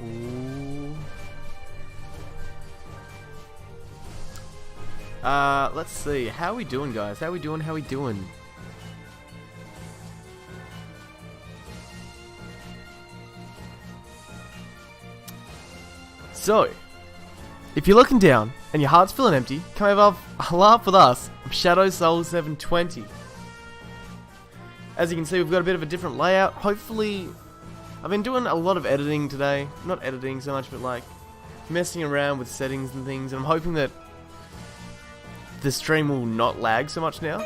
Ooh. Let's see. How are we doing, guys? How are we doing? How are we doing? So, if you're looking down and your heart's feeling empty, come have a laugh with us. I'm Shadow Soul 720. As you can see, we've got a bit of a different layout. Hopefully, I've been doing a lot of editing today. Not editing so much, but like messing around with settings and things. And I'm hoping that the stream will not lag so much now.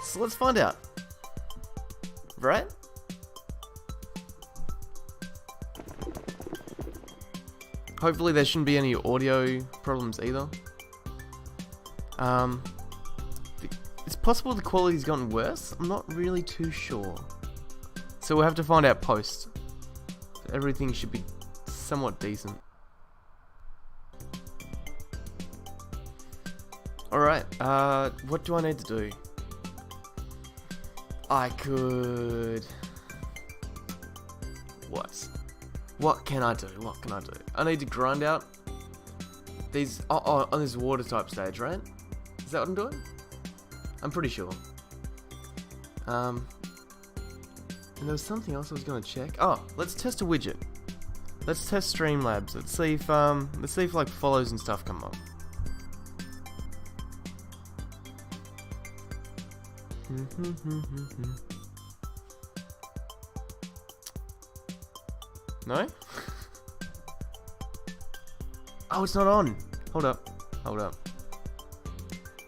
So let's find out. Right? Hopefully there shouldn't be any audio problems either. It's possible the quality's gotten worse. I'm not really too sure. So we'll have to find out post. Everything should be somewhat decent. Alright, what do I need to do? I could... What can I do? What can I do? I need to grind out these... Oh, on this water type stage, right? Is that what I'm doing? I'm pretty sure. And there was something else I was gonna check. Oh, let's test a widget. Let's test Streamlabs. Let's see if like follows and stuff come up. No? Oh, it's not on. Hold up. Hold up.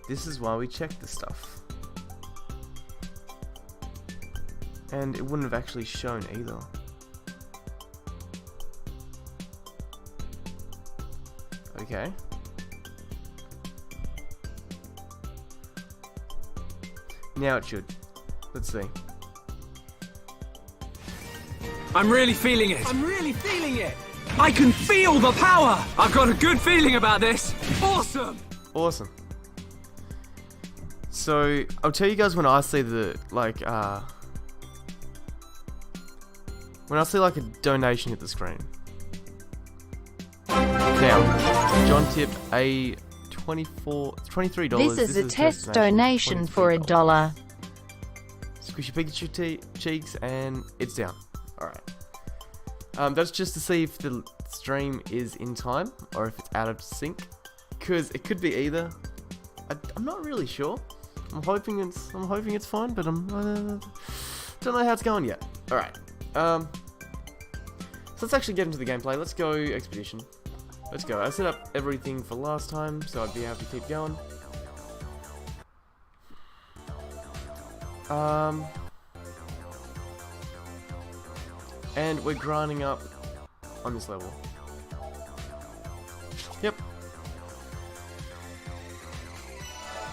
This is why we check this stuff. And it wouldn't have actually shown either. Okay. Now it should. Let's see. I'm really feeling it. I'm really feeling it. I can feel the power. I've got a good feeling about this. Awesome. Awesome. So, I'll tell you guys when I see the, like, when I see, like, a donation hit the screen. Now, John tipped a $23. This is a test donation for $1. Squishy Pikachu cheeks, and it's down. Alright. That's just to see if the stream is in time, or if it's out of sync. Because it could be either. I'm not really sure. I'm hoping it's fine, but I don't know how it's going yet. Alright. So let's actually get into the gameplay. Let's go Expedition. Let's go. I set up everything for last time, so I'd be happy to keep going. And we're grinding up on this level. Yep.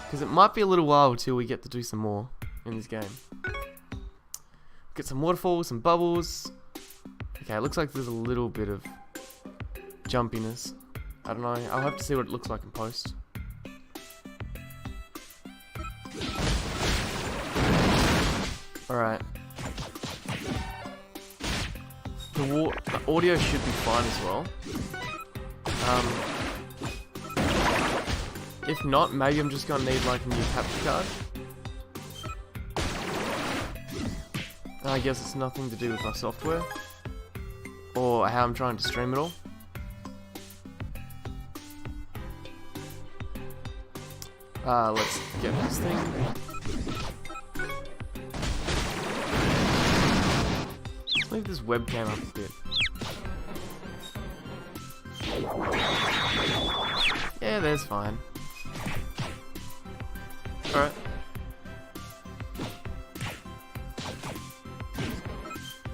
Because it might be a little while until we get to do some more in this game. Get some waterfalls, some bubbles. Okay, it looks like there's a little bit of jumpiness. I don't know. I'll have to see what it looks like in post. Alright. The audio should be fine as well. If not, maybe I'm just gonna need like a new capture card. I guess it's nothing to do with my software or how I'm trying to stream it all. Let's get this thing. Leave this webcam up a bit. Yeah, that's fine. Alright.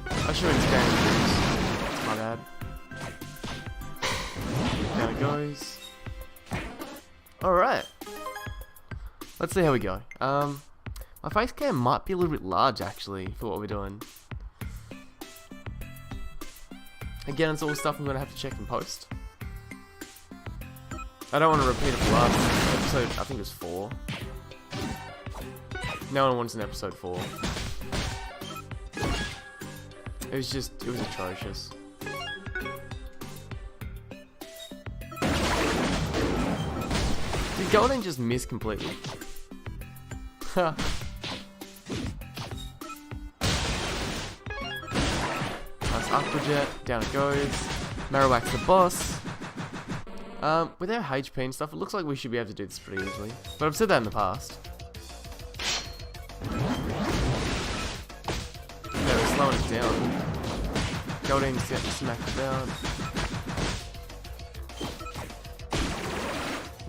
I should have expanded this. That's my bad. Down it goes. Alright. Let's see how we go. My face cam might be a little bit large actually for what we're doing. Again, it's all stuff I'm going to have to check in post. I don't want to repeat it for last episode, I think it was 4. No one wants an episode 4. It was atrocious. Goldeen just miss completely? Ha. Nice Aqua Jet, down it goes. Marowak's the boss. With our HP and stuff, it looks like we should be able to do this pretty easily. But I've said that in the past. Okay, we're slowing it down. Goldeen's getting smacked down.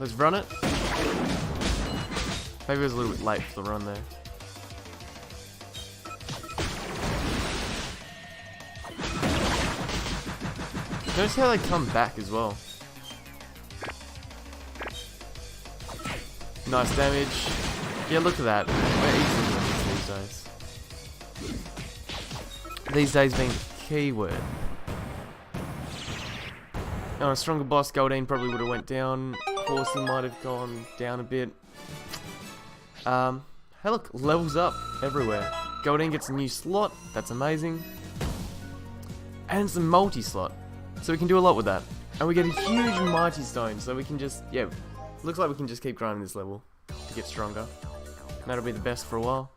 Let's run it. Maybe it was a little bit late for the run there. Notice how they come back as well. Nice damage. Yeah, look at that. We're easily winning these days. These days being the key word. On a stronger boss, Goldeen probably would have went down. Horsey might have gone down a bit. Hey look, levels up everywhere. Goldeen gets a new slot. That's amazing. And it's a multi-slot. So we can do a lot with that. And we get a huge Mighty Stone, so we can just, yeah, looks like we can just keep grinding this level to get stronger. And that'll be the best for a while.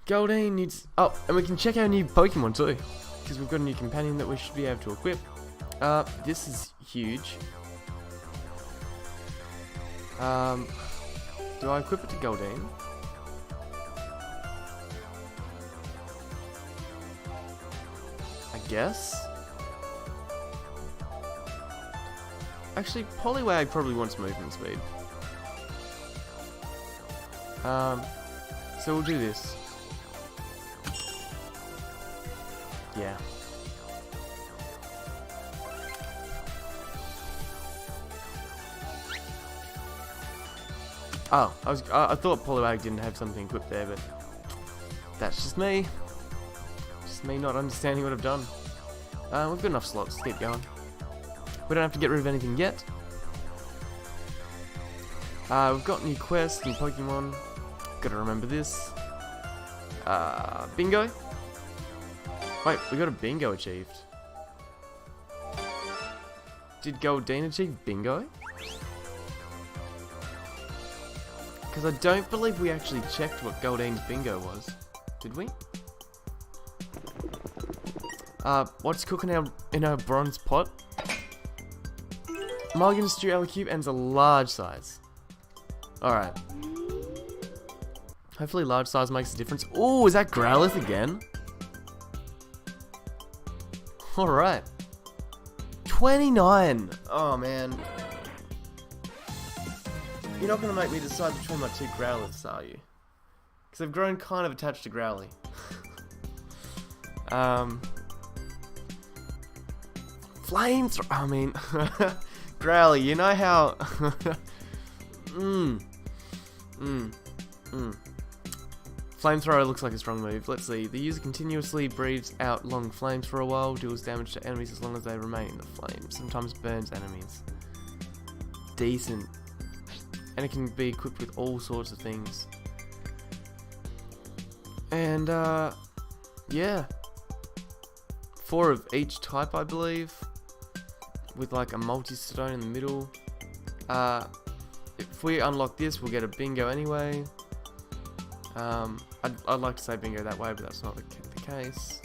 Goldeen needs, oh, and we can check our new Pokemon too. Because we've got a new companion that we should be able to equip. This is huge. Do I equip it to Goldeen? I guess. Actually, Poliwag probably wants movement speed. So we'll do this. Yeah. Oh, I thought Poliwag didn't have something equipped there, but that's just me. Just me not understanding what I've done. We've got enough slots to keep going. We don't have to get rid of anything yet. We've got new quests, new Pokemon. Gotta remember this. Bingo. Wait, we got a bingo achieved. Did Goldeen achieve bingo? Because I don't believe we actually checked what Goldeen's bingo was. Did we? What's cooking in our bronze pot? Mulligan Stew Cube and's a large size. Alright. Hopefully large size makes a difference. Oh, is that Growlithe again? Alright. 29! Oh man. You're not going to make me decide between my two Growliths, are you? Because I've grown kind of attached to Growly. Flames. I mean, Growly, you know how... Flamethrower looks like a strong move. Let's see. The user continuously breathes out long flames for a while, deals damage to enemies as long as they remain in the flame. Sometimes burns enemies. Decent. And it can be equipped with all sorts of things. And, yeah. 4 of each type, I believe. With like a multi-stone in the middle. If we unlock this, we'll get a bingo anyway. I'd like to say bingo that way, but that's not the case.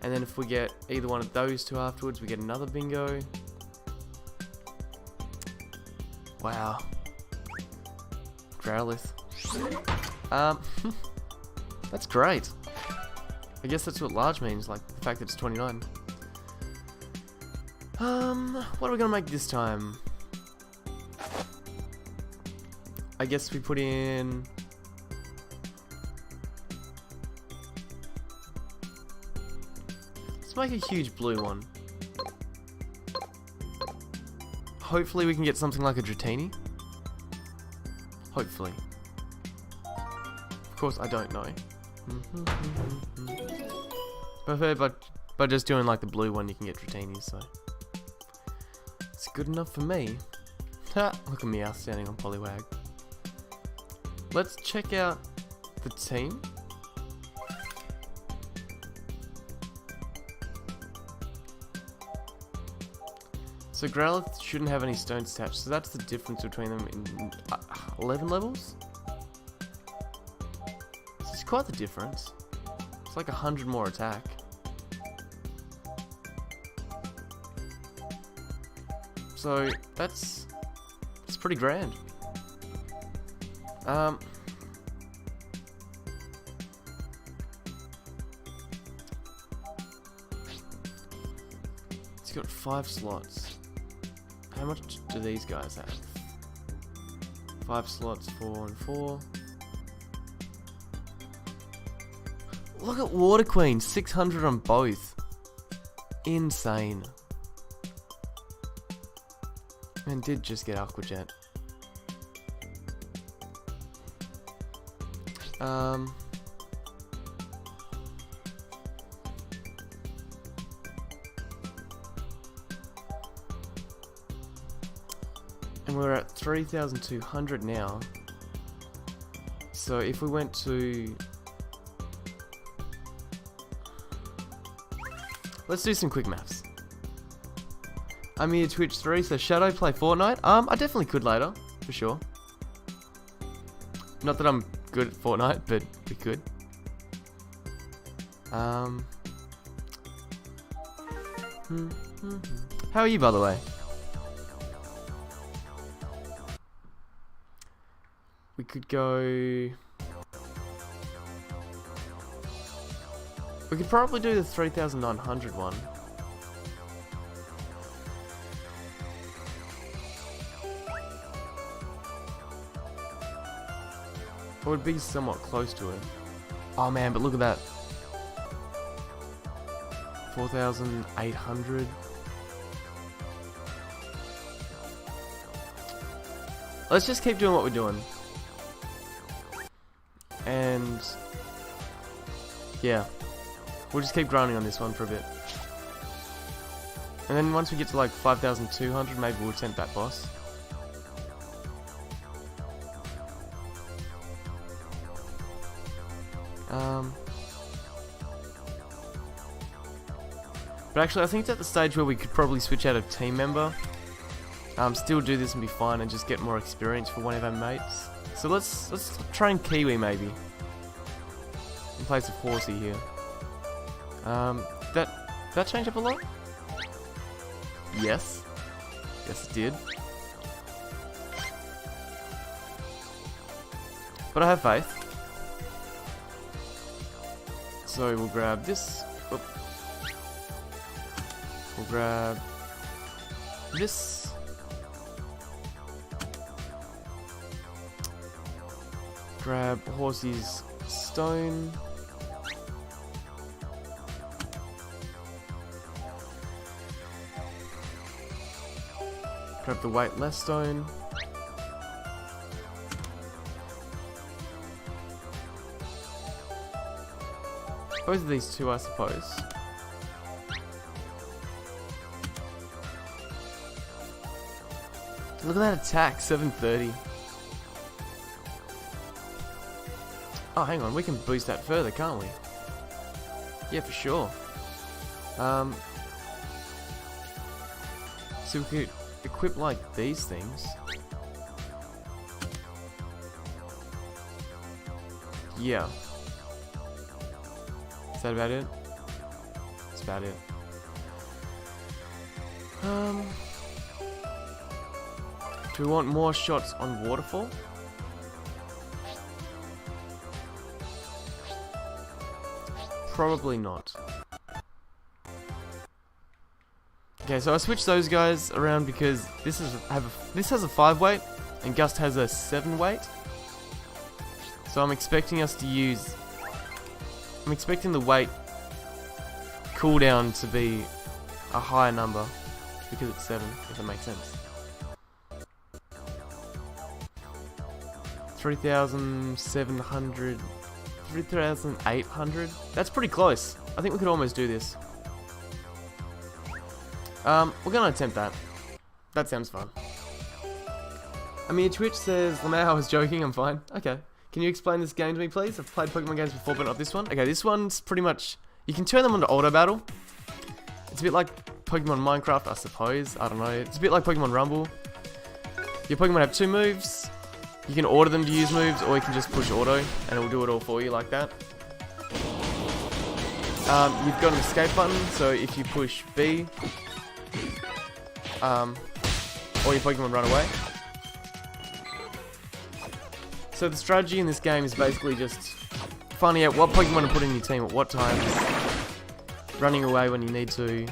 And then if we get either one of those two afterwards, we get another bingo. Wow. Growlithe. That's great. I guess that's what large means, like the fact that it's 29. What are we gonna make this time? I guess we put in... Let's make a huge blue one. Hopefully we can get something like a Dratini. Hopefully. Of course, I don't know. But by just doing like the blue one, you can get Dratinis, so... It's good enough for me. Ha! Look at me outstanding on Poliwag. Let's check out the team. So Growlithe shouldn't have any stones attached, so that's the difference between them in 11 levels? This is quite the difference. It's like 100 more attack. So that's pretty grand. It's got 5 slots. How much do these guys have? 5 slots, 4 and 4. Look at Water Queen, 600 on both. Insane. And did just get Aqua Jet. And we're at 3,200 now. So if we went to... Let's do some quick maths. I'm here Twitch 3, so Shadow play Fortnite? I definitely could later, for sure. Not that I'm good at Fortnite, but we could. How are you, by the way? We could go... We could probably do the 3,900 one. It would be somewhat close to it. Oh man, but look at that. 4,800. Let's just keep doing what we're doing. And... yeah. We'll just keep grinding on this one for a bit. And then once we get to like 5,200, maybe we'll attempt that boss. But actually, I think it's at the stage where we could probably switch out a team member. Still do this and be fine and just get more experience for one of our mates. So let's train Kiwi maybe. In place of Horsey here. Did that change up a lot? Yes. Yes, it did. But I have faith. So we'll grab this. Oop. We'll grab this. Grab Horsey's stone. Grab the weightless stone. Both of these two, I suppose. Look at that attack, 730. Oh, hang on, we can boost that further, can't we? Yeah, for sure. So we could equip like these things. Yeah. Is that about it? That's about it. Do we want more shots on Waterfall? Probably not. Okay, so I switched those guys around because this has a 5 weight and Gust has a 7 weight. So I'm expecting us to use... I'm expecting the weight cooldown to be a higher number because it's 7, if that makes sense. 3,700, 3,800. That's pretty close. I think we could almost do this. We're gonna attempt that. That sounds fun. I mean, Twitch says, Lamau, I was joking, I'm fine. Okay. Can you explain this game to me, please? I've played Pokemon games before, but not this one. Okay, this one's pretty much... You can turn them onto auto battle. It's a bit like Pokemon Minecraft, I suppose. I don't know. It's a bit like Pokemon Rumble. Your Pokemon have 2 moves. You can order them to use moves, or you can just push auto, and it will do it all for you like that. You've got an escape button, so if you push B, all your Pokemon run away. So the strategy in this game is basically just finding out what Pokemon to put in your team at what times, running away when you need to.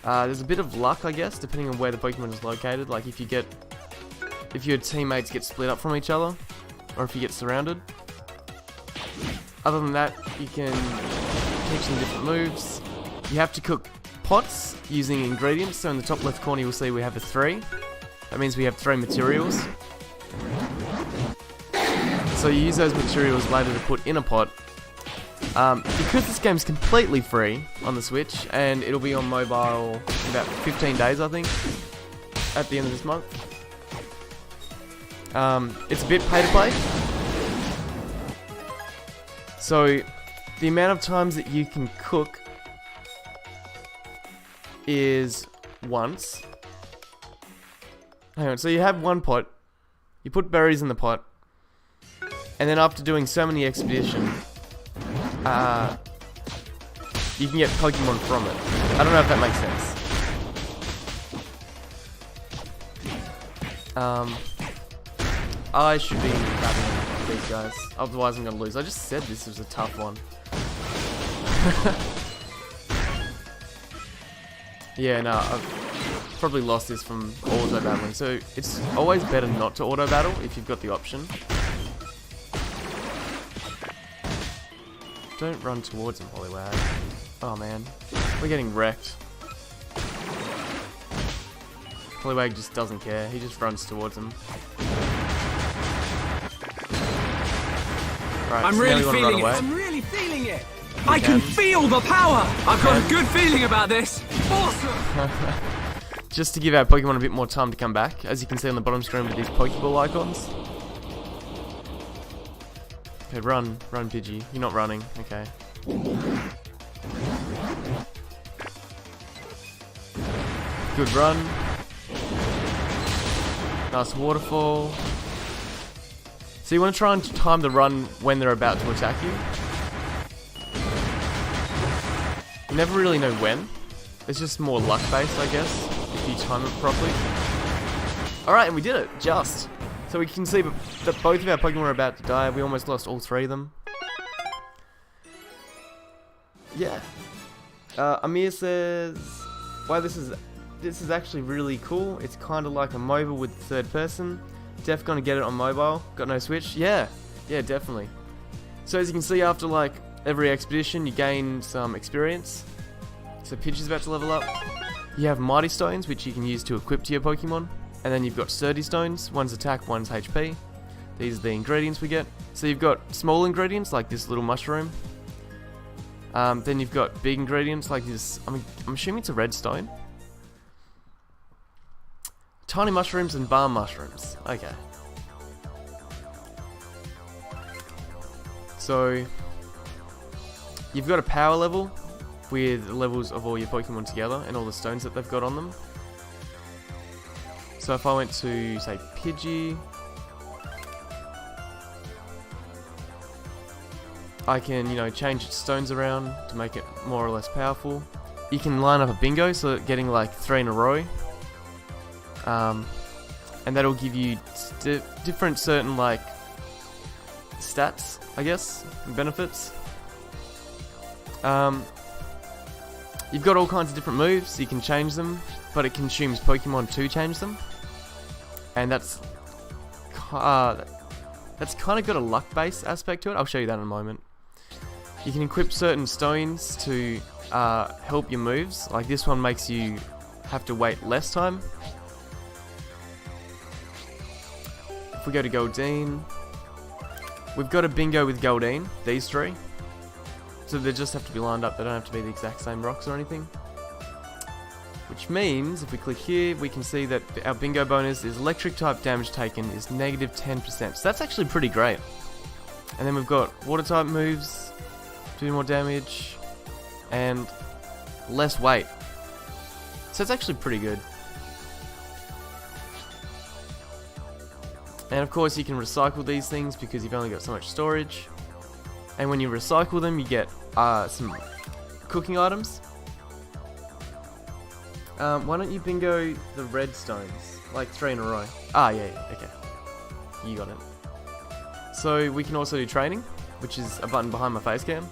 There's a bit of luck, I guess, depending on where the Pokemon is located. Like if your teammates get split up from each other, or if you get surrounded. Other than that, you can teach them different moves. You have to cook pots using ingredients. So in the top left corner, you'll see we have a 3. That means we have 3 materials. So you use those materials later to put in a pot. Because this game's completely free on the Switch, and it'll be on mobile in about 15 days, I think, at the end of this month. It's a bit pay to play. So the amount of times that you can cook is once. Hang on, so you have 1 pot, you put berries in the pot, and then after doing so many expeditions, you can get Pokemon from it. I don't know if that makes sense. I should be battling these guys, otherwise I'm gonna lose. I just said this was a tough one. Yeah, no, I've probably lost this from auto battling, so it's always better not to auto battle if you've got the option. Don't run towards him, Poliwag. Oh man, we're getting wrecked. Poliwag just doesn't care, he just runs towards him. Right, I'm so really now we feeling wanna it. run away. I'm really feeling it. I can feel the power. I've got a good feeling about this. Awesome. Just to give our Pokemon a bit more time to come back, as you can see on the bottom screen with these Pokeball icons. Okay, run, Pidgey. You're not running. Okay. Good run. Nice waterfall. So you want to try and time the run when they're about to attack you. You never really know when. It's just more luck based, I guess, if you time it properly. Alright, and we did it, just. So we can see that both of our Pokemon are about to die. We almost lost all 3 of them. Yeah. Amir says, wow, this is actually really cool. It's kind of like a MOBA with third person. Def gonna get it on mobile. Got no Switch? Yeah, definitely. So as you can see, after like every expedition, you gain some experience. So Pidgey's about to level up. You have Mighty Stones, which you can use to equip to your Pokemon. And then you've got Sturdy Stones. One's attack, one's HP. These are the ingredients we get. So you've got small ingredients like this little mushroom. Then you've got big ingredients like this. I'm assuming it's a red stone. Tiny mushrooms and balm mushrooms. Okay. So you've got a power level with the levels of all your Pokemon together and all the stones that they've got on them. So if I went to, say, Pidgey, I can, change its stones around to make it more or less powerful. You can line up a bingo, so that getting like 3 in a row. And that'll give you different certain like stats, I guess, and benefits. You've got all kinds of different moves, you can change them, but it consumes Pokemon to change them. And that's kind of got a luck-based aspect to it. I'll show you that in a moment. You can equip certain stones to help your moves. Like this one makes you have to wait less time. If we go to Goldeen, we've got a bingo with Goldeen, these 3. So they just have to be lined up, they don't have to be the exact same rocks or anything. Which means, if we click here, we can see that our bingo bonus is electric type damage taken is negative 10%. So that's actually pretty great. And then we've got water type moves, do more damage, and less weight. So it's actually pretty good. And of course you can recycle these things because you've only got so much storage. And when you recycle them, you get some cooking items. Why don't you bingo the redstones? Like 3 in a row. Ah, yeah, okay. You got it. So we can also do training, which is a button behind my face cam.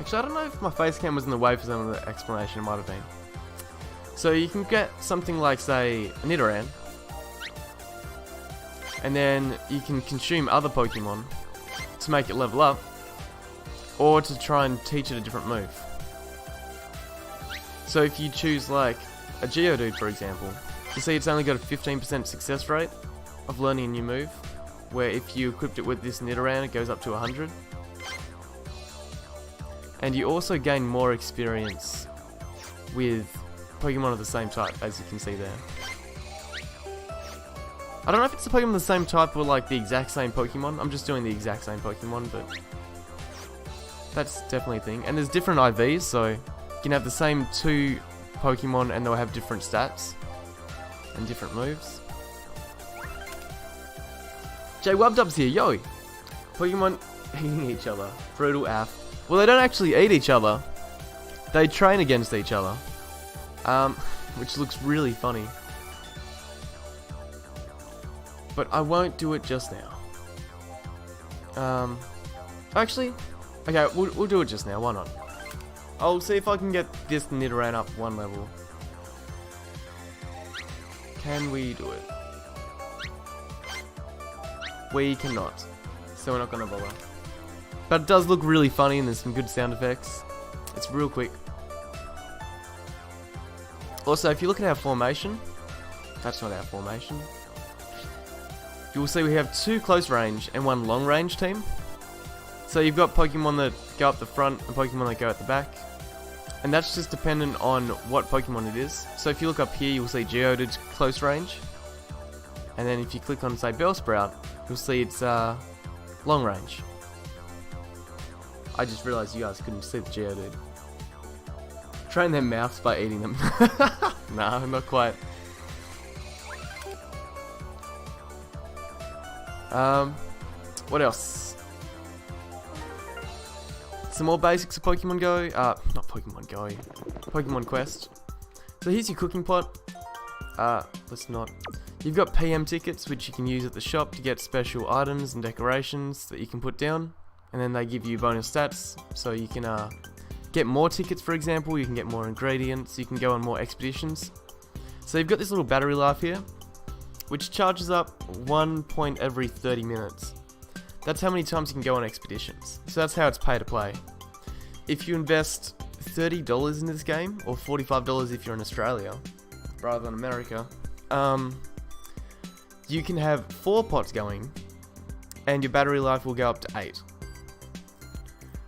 Actually, I don't know if my face cam was in the way for some of the explanation. It might have been. So you can get something like, say, a Nidoran. And then you can consume other Pokemon to make it level up, or to try and teach it a different move. So if you choose like a Geodude, for example, you see it's only got a 15% success rate of learning a new move, where if you equipped it with this Nidoran, it goes up to 100. And you also gain more experience with Pokemon of the same type, as you can see there. I don't know if it's a Pokemon of the same type or like the exact same Pokemon. I'm just doing the exact same Pokemon, but that's definitely a thing. And there's different IVs, so you can have the same 2 Pokemon and they'll have different stats and different moves. Jay Wubdub's here, yo! Pokemon eating each other. Brutal AF. Well, they don't actually eat each other. They train against each other. Which looks really funny. But I won't do it just now. Actually, okay, we'll do it just now. Why not? I'll see if I can get this Nidoran up 1 level. Can we do it? We cannot. So we're not gonna bother. But it does look really funny and there's some good sound effects. It's real quick. Also, if you look at our formation, that's not our formation. You will see we have 2 close range and 1 long range team. So you've got Pokemon that go up the front and Pokemon that go at the back. And that's just dependent on what Pokemon it is. So if you look up here, you'll see Geodude's close range. And then if you click on, say, Bellsprout, you'll see it's long range. I just realised you guys couldn't see the Geodude. Train their mouths by eating them. Nah, not quite. What else? Some more basics of Pokemon Go. Not Pokemon Go. Pokemon Quest. So here's your cooking pot. Let's not. You've got PM tickets, which you can use at the shop to get special items and decorations that you can put down. And then they give you bonus stats, so you can get more tickets, for example. You can get more ingredients. You can go on more expeditions. So you've got this little battery life here, which charges up 1 point every 30 minutes. That's how many times you can go on expeditions. So that's how it's pay to play. If you invest $30 in this game, or $45 if you're in Australia, rather than America, you can have 4 pots going, and your battery life will go up to 8.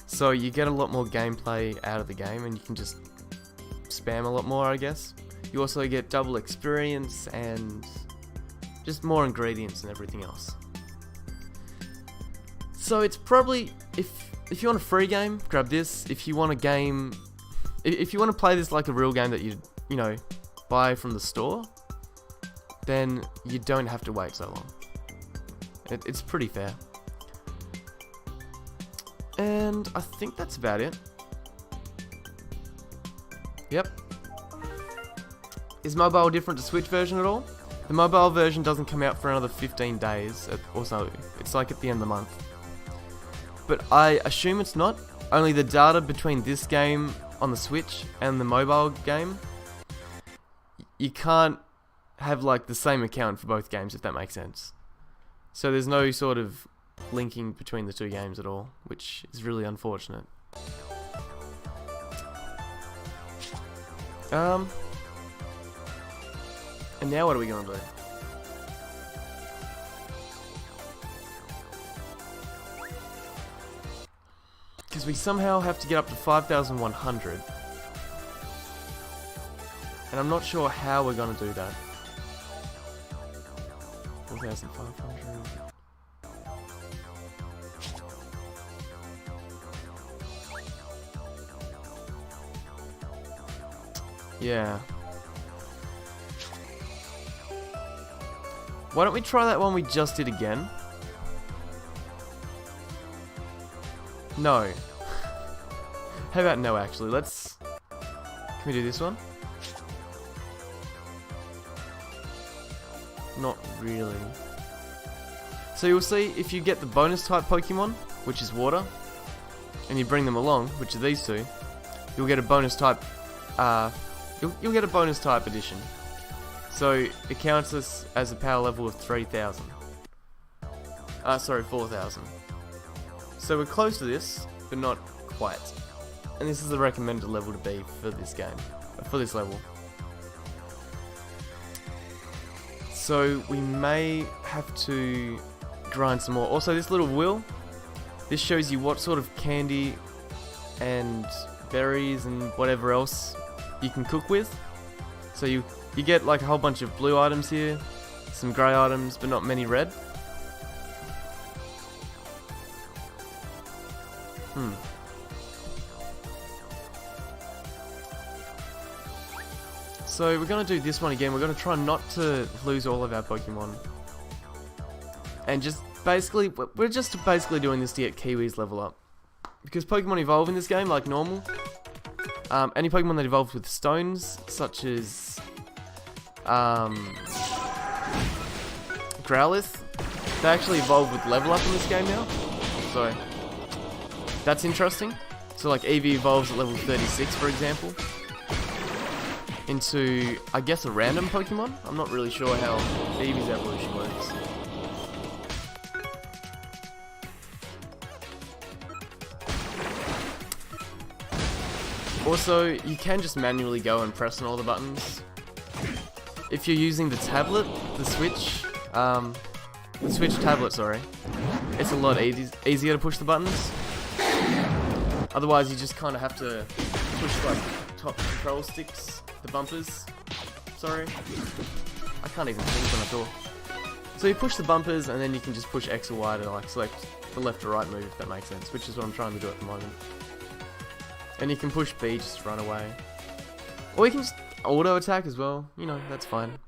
So you get a lot more gameplay out of the game, and you can just spam a lot more, I guess. You also get double experience and just more ingredients and everything else. So it's probably, if you want a free game, grab this. If you want a game, if you want to play this like a real game that you know, buy from the store, then you don't have to wait so long. It's pretty fair. And I think that's about it. Yep. Is mobile different to Switch version at all? The mobile version doesn't come out for another 15 days. Also, it's like at the end of the month. But I assume it's not. Only the data between this game on the Switch and the mobile game, you can't have like the same account for both games, if that makes sense. So there's no sort of linking between the 2 games at all, which is really unfortunate. And now what are we gonna do? Because we somehow have to get up to 5,100. And I'm not sure how we're gonna do that. 4,500. Yeah. Why don't we try that one we just did again? No. How about no, actually? Let's... Can we do this one? Not really. So you'll see if you get the bonus type Pokemon, which is water, and you bring them along, which are these two, you'll get a bonus type, you'll get a bonus type addition. So it counts as a power level of 3,000. Sorry, 4,000. So we're close to this, but not quite. And this is the recommended level to be for this game, for this level. So we may have to grind some more. Also, this little wheel, this shows you what sort of candy and berries and whatever else you can cook with. So you get like a whole bunch of blue items here, some grey items, but not many red. So we're going to do this one again. We're going to try not to lose all of our Pokemon. And just basically, we're just basically doing this to get Kiwi's level up. Because Pokemon evolve in this game like normal. Any Pokemon that evolves with stones, such as Growlithe, they actually evolve with level up in this game now. So that's interesting. So like Eevee evolves at level 36, for example, into, I guess, a random Pokemon. I'm not really sure how Eevee's evolution works. Also, you can just manually go and press on all the buttons. If you're using the tablet, the Switch tablet, sorry, it's a lot easier to push the buttons. Otherwise, you just kind of have to push like top control sticks, the bumpers. Sorry, I can't even think when I talk. So you push the bumpers, and then you can just push X or Y to like select the left or right move, if that makes sense. Which is what I'm trying to do at the moment. And you can push B just to run away, or you can just auto attack as well. You know, that's fine.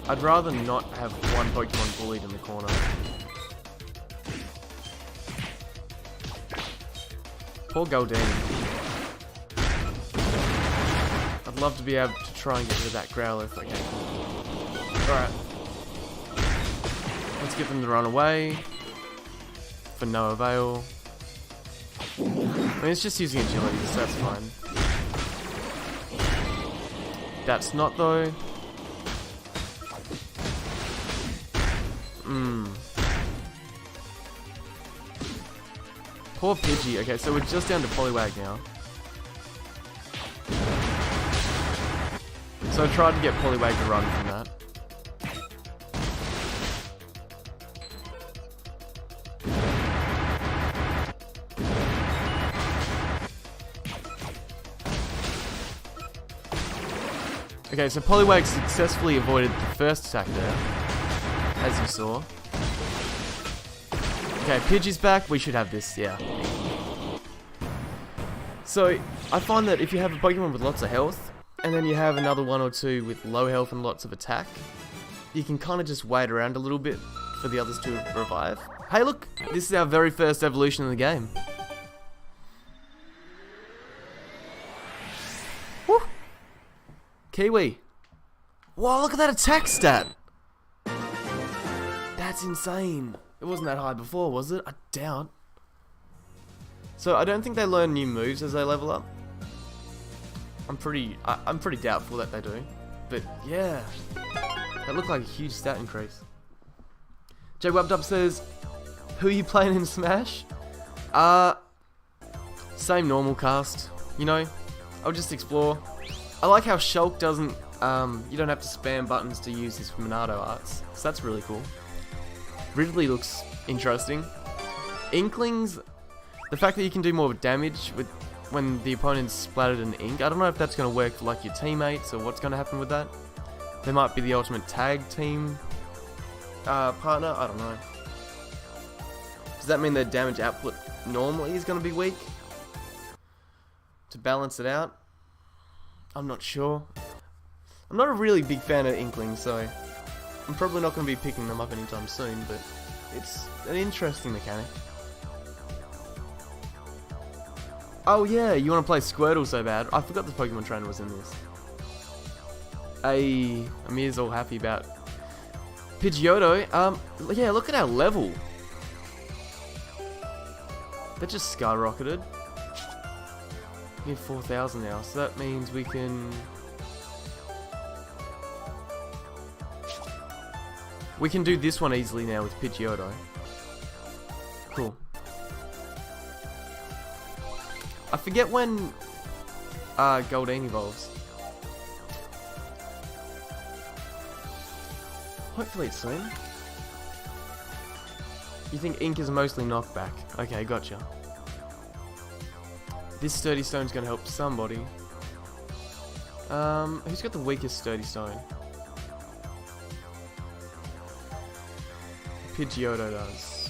I'd rather not have one Pokemon bullied in the corner. Poor Goldeen. I'd love to be able to try and get rid of that Growlithe. Okay. Alright. Let's get them to run away. For no avail. I mean, it's just using agility, so that's fine. That's not, though. Poor Pidgey. Okay, so we're just down to Poliwag now. So I tried to get Poliwag to run from that. Okay, so Poliwag successfully avoided the first attack there, as you saw. Okay, Pidgey's back. We should have this, yeah. So, I find that if you have a Pokemon with lots of health, and then you have another one or two with low health and lots of attack, you can kind of just wait around a little bit for the others to revive. Hey look, this is our very first evolution in the game. Woo! Kiwi. Wow, look at that attack stat! That's insane. It wasn't that high before, was it? I doubt. So I don't think they learn new moves as they level up. I'm pretty doubtful that they do. But yeah, that looked like a huge stat increase. JWebDub says, who are you playing in Smash? Same normal cast. You know, I'll just explore. I like how Shulk doesn't, you don't have to spam buttons to use his Monado arts. So that's really cool. Ridley looks interesting. Inklings, the fact that you can do more damage with when the opponent's splattered in ink, I don't know if that's going to work for like your teammates or what's going to happen with that. They might be the ultimate tag team partner, I don't know. Does that mean their damage output normally is going to be weak? To balance it out? I'm not sure. I'm not a really big fan of Inklings, so I'm probably not going to be picking them up anytime soon, but it's an interesting mechanic. Oh yeah, you want to play Squirtle so bad. I forgot the Pokemon trainer was in this. Hey, Amir's all happy about Pidgeotto. Yeah, look at our level. That just skyrocketed. We have 4,000 now, so that means we can... We can do this one easily now with Pidgeotto. Cool. I forget when Goldeen evolves. Hopefully it's soon. You think Ink is mostly knockback? Okay, gotcha. This Sturdy Stone's gonna help somebody. Who's got the weakest Sturdy Stone? Pidgeotto does.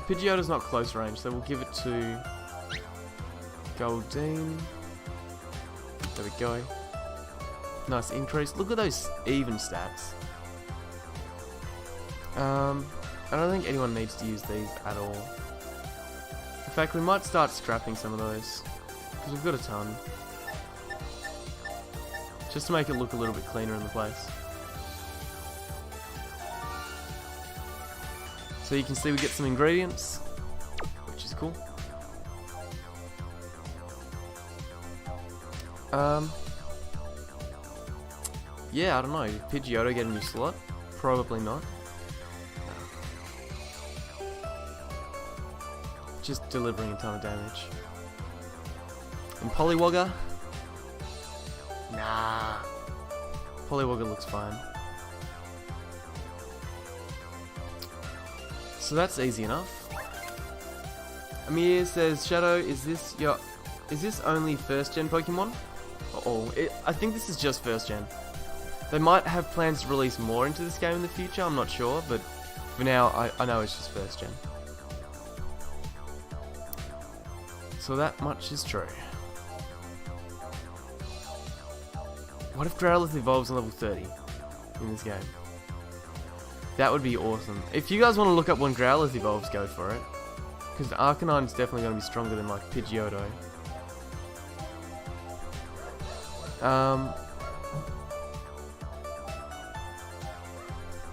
Pidgeotto's not close range, so we'll give it to Goldeen. There we go. Nice increase. Look at those even stats. I don't think anyone needs to use these at all. In fact, we might start scrapping some of those, because we've got a ton. Just to make it look a little bit cleaner in the place. So you can see we get some ingredients, which is cool. Yeah, I don't know. Pidgeotto get a new slot? Probably not. Just delivering a ton of damage. And Poliwagger? Nah. Poliwagger looks fine. So that's easy enough. Amir says, Shadow, is this only first gen Pokemon? I think this is just first gen. They might have plans to release more into this game in the future, I'm not sure, but for now I know it's just first gen. So that much is true. What if Growlithe evolves on level 30 in this game? That would be awesome. If you guys want to look up when Growlithe evolves, go for it. Because Arcanine's definitely going to be stronger than like Pidgeotto.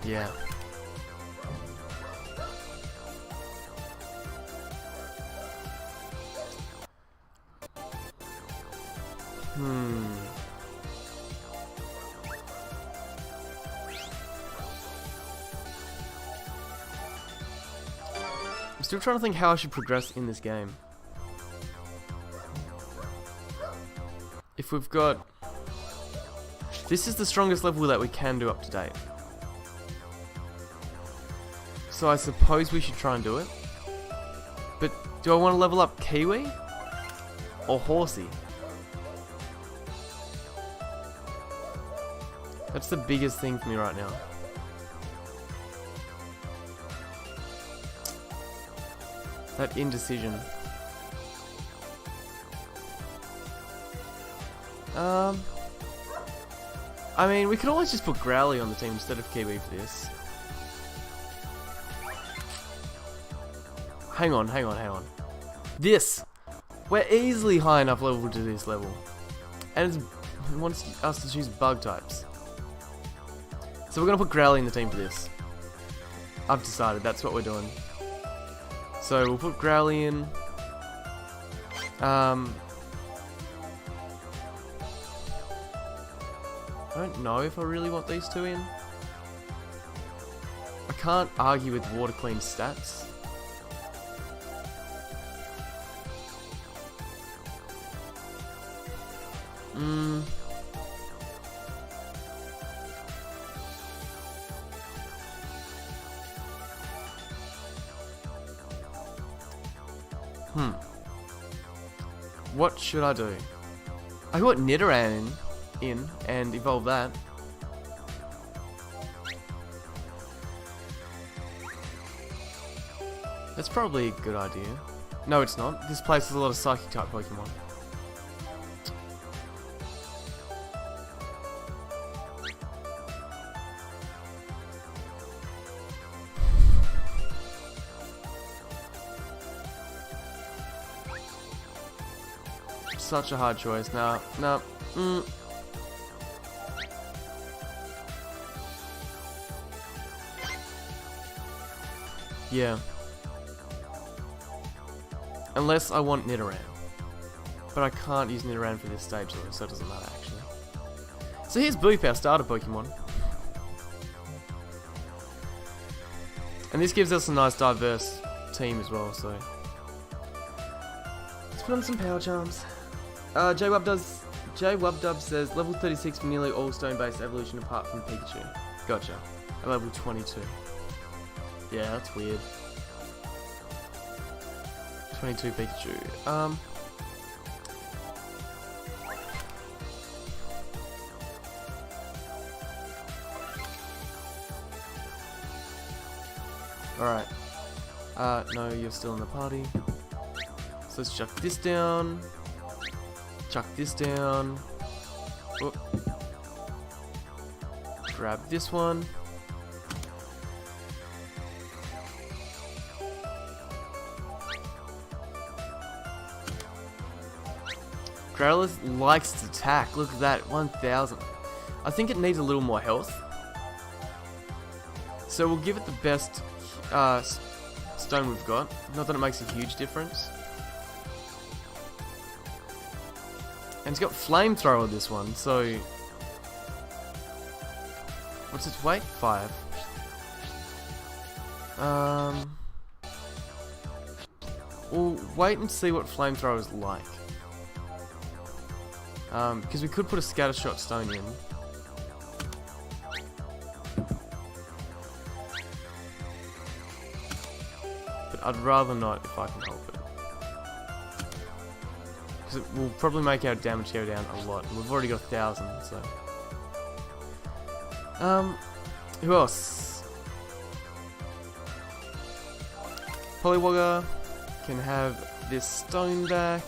Yeah. I'm still trying to think how I should progress in this game. If we've got... This is the strongest level that we can do up to date. So I suppose we should try and do it. But do I want to level up Kiwi? Or Horsey? That's the biggest thing for me right now. That indecision. I mean, we could always just put Growly on the team instead of Kiwi for this. Hang on. This! We're easily high enough level to this level. And it wants us to choose bug types. So we're gonna put Growly in the team for this. I've decided, that's what we're doing. So we'll put Growly in. I don't know if I really want these two in. I can't argue with Water Queen's stats. What should I do? I put Nidoran in and evolve that. That's probably a good idea. No, it's not. This place has a lot of Psychic type Pokemon. Such a hard choice. Nah. Yeah. Unless I want Nidoran. But I can't use Nidoran for this stage though, so it doesn't matter actually. So here's Boop, our starter Pokemon. And this gives us a nice diverse team as well, so. Let's put on some Power Charms. J-Wubdub says, level 36 for nearly all stone-based evolution apart from Pikachu. Gotcha. At level 22. Yeah, that's weird. 22 Pikachu. Alright. No, you're still in the party. So let's chuck this down. Chuck this down. Whoop. Grab this one. Growlithe likes to attack. Look at that, 1000. I think it needs a little more health. So we'll give it the best stone we've got. Not that it makes a huge difference. And it's got Flamethrower this one, so... What's its weight? 5. We'll wait and see what Flamethrower is like. Because we could put a Scattershot stone in. But I'd rather not if I can help it. Because it will probably make our damage go down a lot. And we've already got 1000, so... who else? Poliwagger can have this stone back.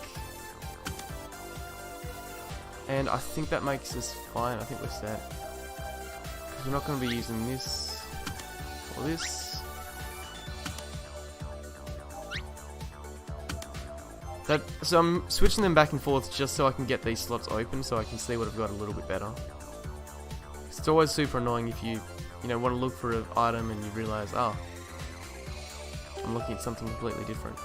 And I think that makes us fine. I think we're set. Because we're not going to be using this or this. So I'm switching them back and forth just so I can get these slots open so I can see what I've got a little bit better. It's always super annoying if you want to look for an item and you realize, oh, I'm looking at something completely different.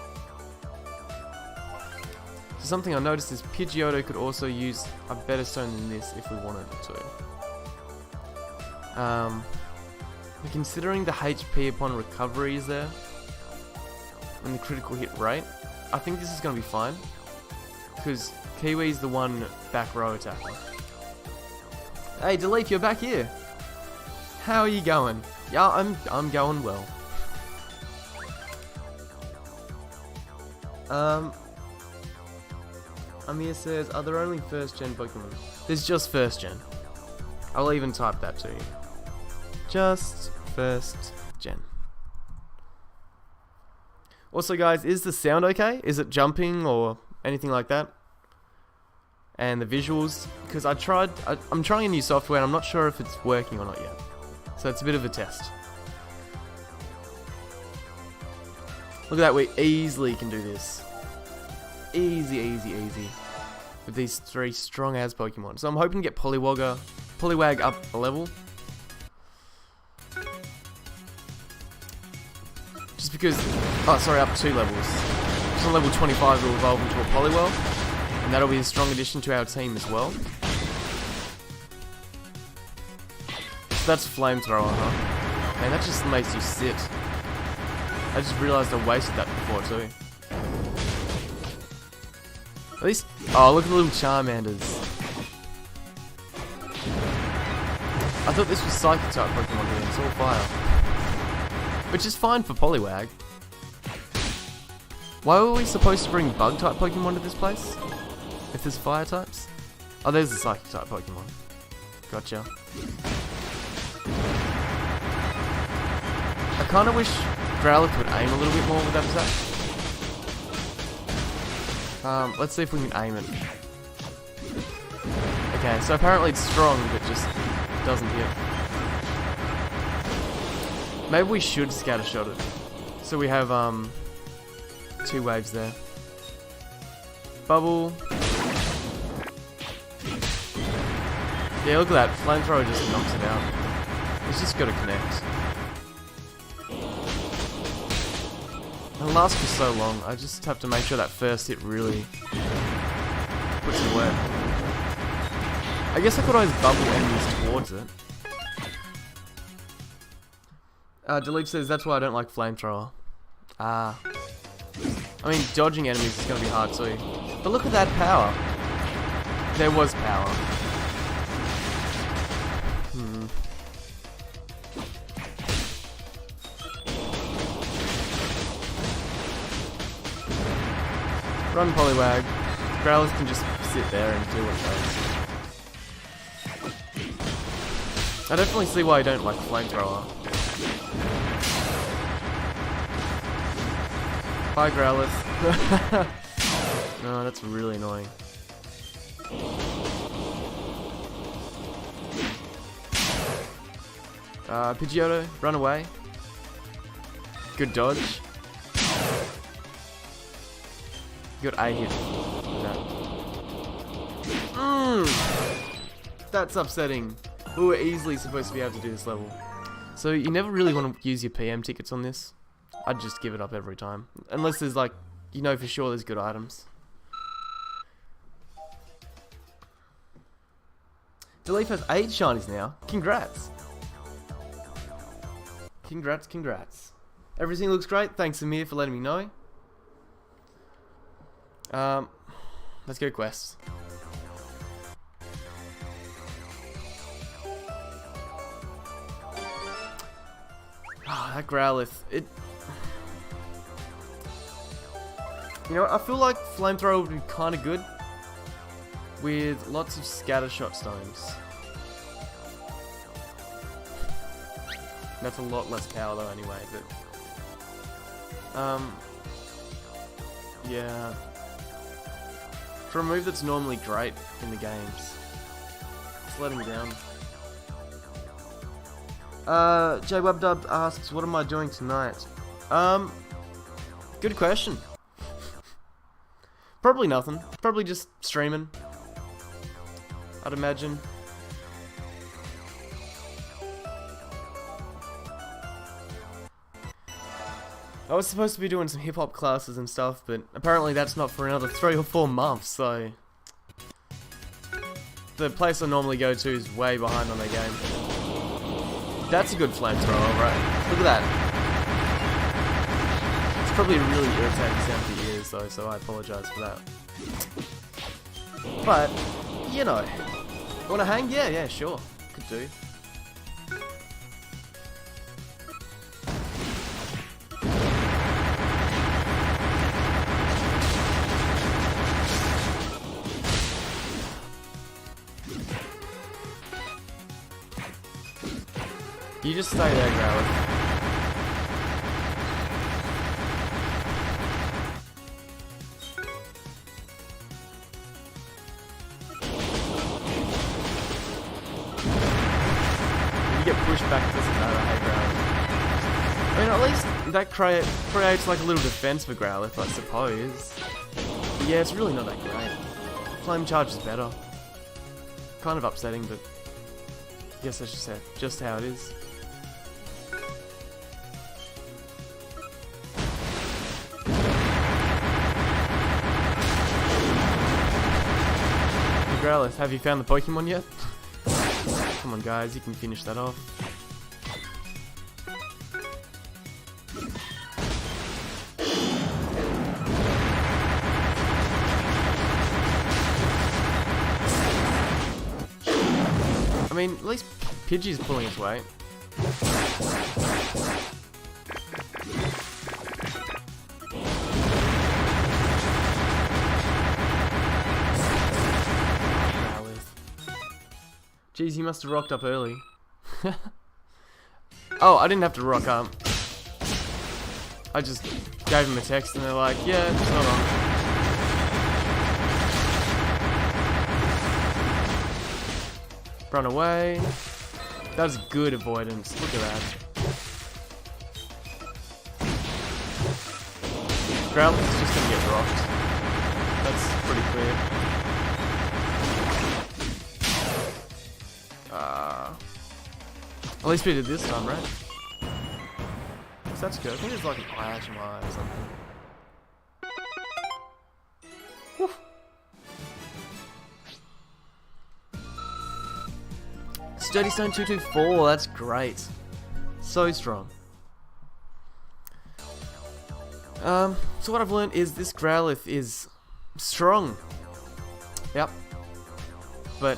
So something I noticed is Pidgeotto could also use a better stone than this if we wanted it to. Considering the HP upon recovery is there, and the critical hit rate, I think this is going to be fine. Because Kiwi's the one back row attacker. Hey, Delete, you're back here. How are you going? Yeah, I'm going well. Amir says, are there only first gen Pokemon? There's just first gen. I'll even type that to you. Just first gen. Also guys, is the sound okay? Is it jumping or anything like that? And the visuals, because I'm trying a new software and I'm not sure if it's working or not yet. So it's a bit of a test. Look at that, we easily can do this. Easy, easy, easy. With these 3 strong as Pokemon. So I'm hoping to get Poliwag up a level. Just because, up 2 levels. Just on level 25 we'll evolve into a Poliwhirl. And that'll be a strong addition to our team as well. So that's Flamethrower, huh? Man, that just makes you sit. I just realised I wasted that before too. At least, oh, look at the little Charmanders. I thought this was Psychic type Pokemon here, it's all fire. Which is fine for Poliwag. Why were we supposed to bring Bug type Pokemon to this place? If there's fire types? Oh, there's the Psychic type Pokemon. Gotcha. I kinda wish Growlithe would aim a little bit more with that attack. Let's see if we can aim it. Okay, so apparently it's strong, but just doesn't hit. Maybe we should scatter shot it. So we have 2 waves there. Bubble. Yeah, look at that. Flamethrower just knocks it out. It's just got to connect. It'll last for so long. I just have to make sure that first hit really puts it wet. I guess I could always bubble enemies towards it. Delete says, that's why I don't like Flamethrower. I mean, dodging enemies is going to be hard too. But look at that power. There was power. Run, Poliwag. Growlithe can just sit there and do what it does. I definitely see why I don't like Flamethrower. Bye, Growlithe. No, that's really annoying. Pidgeotto, run away. Good dodge. Good A hit. That's upsetting. We were easily supposed to be able to do this level. So you never really want to use your PM tickets on this. I'd just give it up every time. Unless there's like, you know for sure there's good items. Delete has 8 shinies now. Congrats. Congrats, congrats. Everything looks great. Thanks, Amir, for letting me know. Let's go quests. That Growlithe, it... You know what, I feel like Flamethrower would be kind of good with lots of Scattershot stones. That's a lot less power though anyway, but... yeah. For a move that's normally great in the games. It's letting me down. JWebDub asks, what am I doing tonight? Good question. Probably nothing. Probably just streaming, I'd imagine. I was supposed to be doing some hip-hop classes and stuff, but apparently that's not for another 3 or 4 months, so... The place I normally go to is way behind on their game. That's a good Flamethrower, right? Look at that. It's probably a really irritating sound for your ears, though, so I apologise for that. But, you know. Wanna hang? Yeah, sure. Could do. You just stay there, Growlithe. If you get pushed back, it doesn't matter, hey Growlithe. I mean, at least that creates like a little defense for Growlithe, I suppose. But yeah, it's really not that great. Flame Charge is better. Kind of upsetting, but I guess that's just how it is. Growlithe, have you found the Pokemon yet? Come on guys, you can finish that off. I mean, at least Pidgey's pulling its weight. Jeez, he must have rocked up early. Oh, I didn't have to rock up. I just gave him a text and they're like, yeah, it's not on. Run away. That was good avoidance. Look at that. Growlithe's just gonna get rocked. That's pretty clear. At least we did this time, right? So that's good. I think there's like an IHMI or something. Woo. Sturdy Stone 224, that's great. So strong. So what I've learned is this Growlithe is strong. Yep. But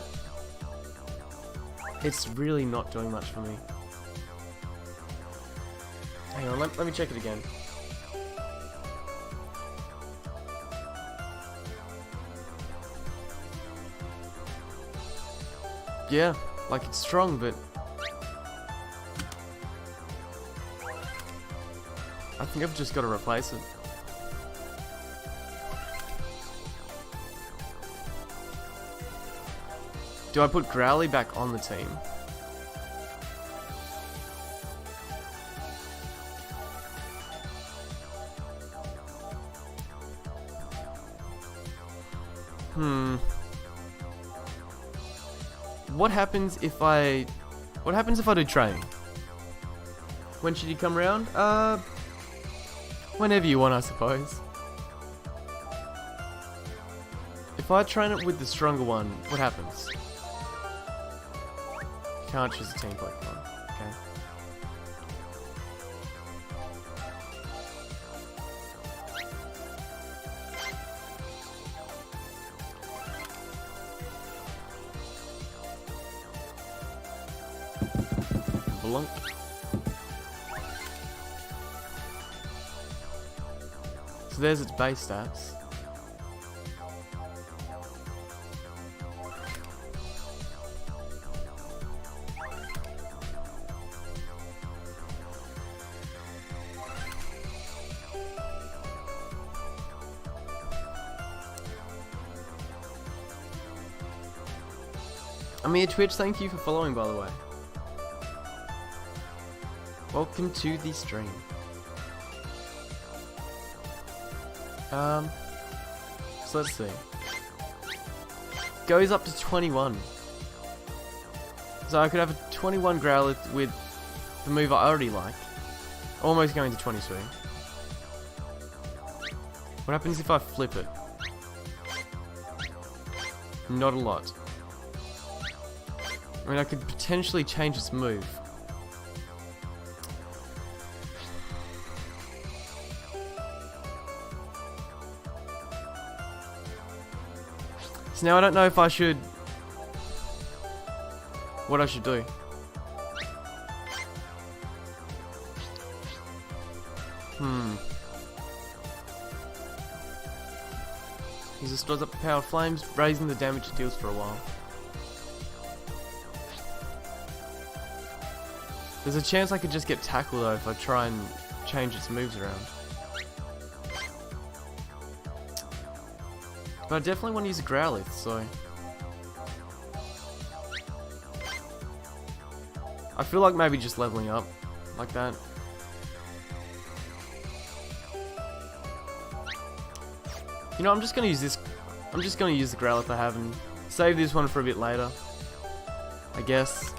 it's really not doing much for me. Hang on, let me check it again. Yeah, like it's strong, but I think I've just got to replace it. Do I put Growly back on the team? What happens if I do training? When should you come around? Whenever you want, I suppose. If I train it with the stronger one, what happens? Can't choose a team Pokemon. Okay. Blunk. So there's its base stats. Amir Twitch, thank you for following, by the way. Welcome to the stream. So let's see. Goes up to 21. So I could have a 21 Growlithe with the move I already like. Almost going to 22. What happens if I flip it? Not a lot. I mean, I could potentially change its move. So now I don't know if I should... what I should do. User stores up the power of flames, raising the damage it deals for a while. There's a chance I could just get Tackle though if I try and change its moves around. But I definitely want to use a Growlithe, so... I feel like maybe just leveling up like that. You know, I'm just gonna use this. I'm just gonna use the Growlithe I have and save this one for a bit later, I guess.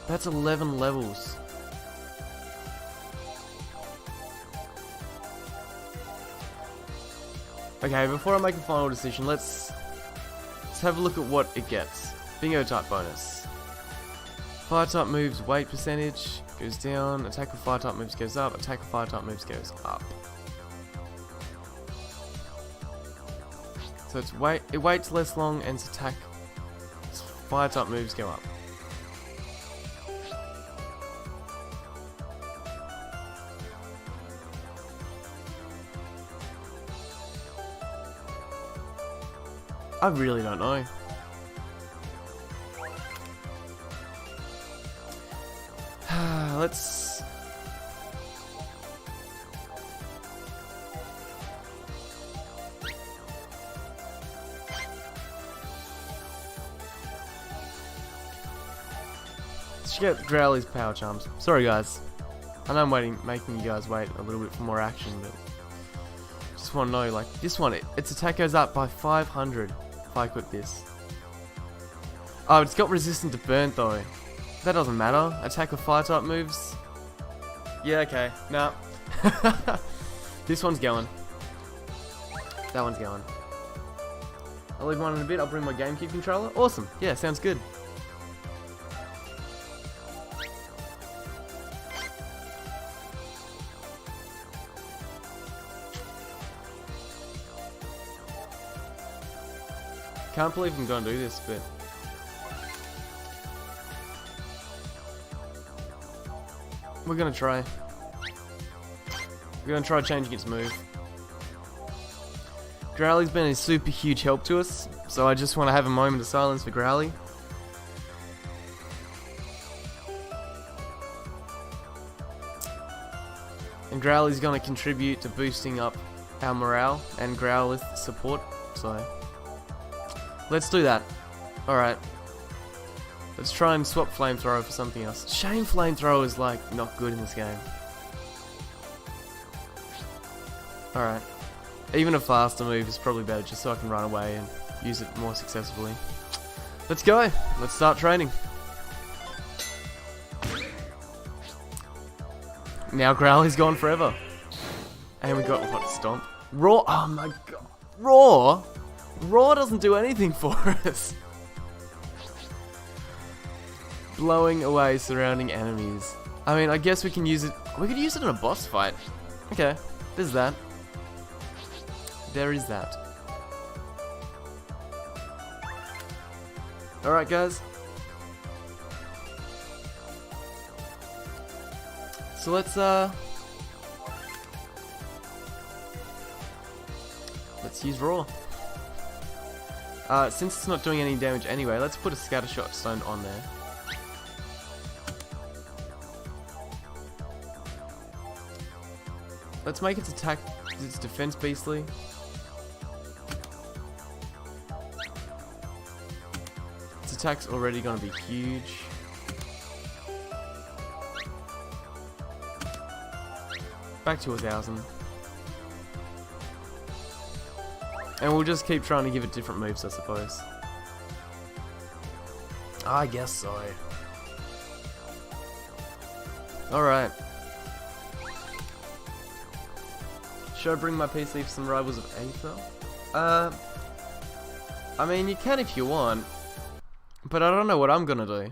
That's 11 levels. Okay, before I make a final decision, let's have a look at what it gets. Bingo type bonus. Fire type moves weight percentage goes down. Attack with fire type moves goes up. Attack with fire type moves goes up. So it's it waits less long and its attack fire type moves go up. I really don't know. Let's... Let's get Growly's power charms. Sorry guys. I know I'm making you guys wait a little bit for more action, but just want to know, like, this one, its attack goes up by 500 if I equip this. Oh, it's got resistant to burn though. That doesn't matter. Attack with fire type moves. Yeah, okay. Nah. This one's going. That one's going. I'll leave one in a bit. I'll bring my GameCube controller. Awesome. Yeah, sounds good. Can't believe I'm gonna do this, but we're gonna try. We're gonna try changing its move. Growly's been a super huge help to us, so I just want to have a moment of silence for Growly. And Growly's gonna contribute to boosting up our morale and Growlithe support, so let's do that. Alright. Let's try and swap Flamethrower for something else. Shame Flamethrower is, like, not good in this game. Alright. Even a faster move is probably better, just so I can run away and use it more successfully. Let's go! Let's start training. Now Growly's gone forever. And we got, what, Stomp? Raw? Oh my god. Raw? Raw doesn't do anything for us. Blowing away surrounding enemies. I mean, I guess we can use it. We could use it in a boss fight. Okay, there's that. There is that. Alright, guys. So let's use Raw. Since it's not doing any damage anyway, let's put a Scattershot Stone on there. Let's make its attack, its defense beastly. Its attack's already gonna be huge. Back to 1,000. And we'll just keep trying to give it different moves, I suppose. I guess so. Alright. Should I bring my PC for some Rivals of Aether? I mean, you can if you want. But I don't know what I'm gonna do.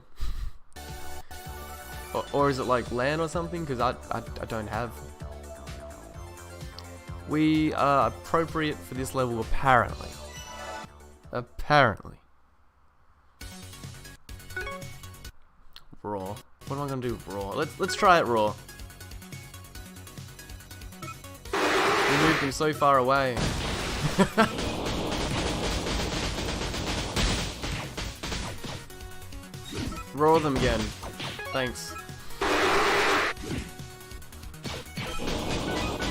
Or is it like LAN or something? Because I don't have. We are appropriate for this level, apparently. Apparently. Raw. What am I gonna do with Raw? Let's try it Raw. We moved him so far away. Raw them again. Thanks.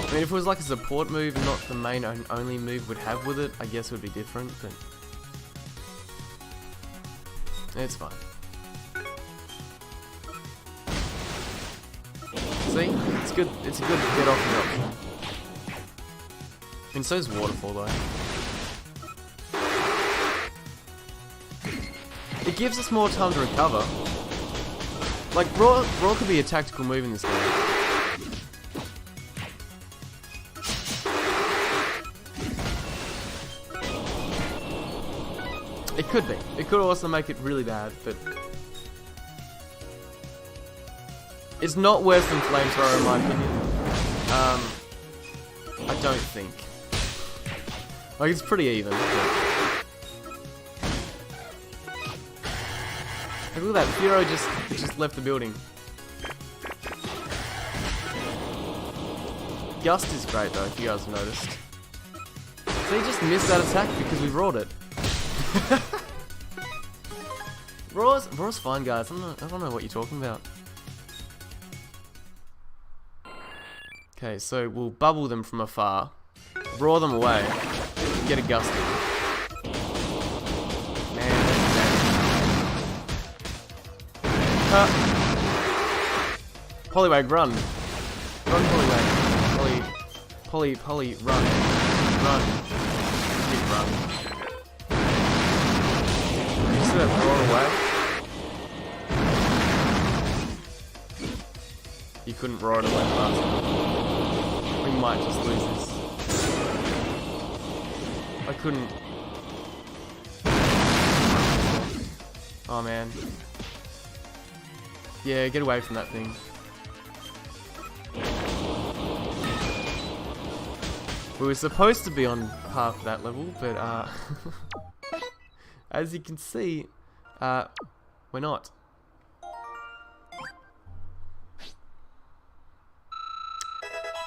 I mean, if it was like a support move and not the main only move we'd have with it, I guess it would be different, but it's fine. See? It's good. It's a good get off the option. I mean, so's Waterfall though. It gives us more time to recover. Like, Raw could be a tactical move in this game. It could be. It could also make it really bad, but it's not worse than Flamethrower in my opinion. I don't think. Like, it's pretty even. Like, look at that, Furo just left the building. Gust is great though, if you guys have noticed. So he just missed that attack because we rolled it. Raw's fine, guys. I don't know what you're talking about. Okay, so we'll bubble them from afar, roar them away, and get a gusty. Man, that's Poliwag, run! Run, Poliwag. Polly, run. Run. Keep run. You see that roar away? You couldn't roar it away fast enough. We might just lose this. I couldn't. Oh man. Yeah, get away from that thing. We were supposed to be on half that level, but as you can see, we're not.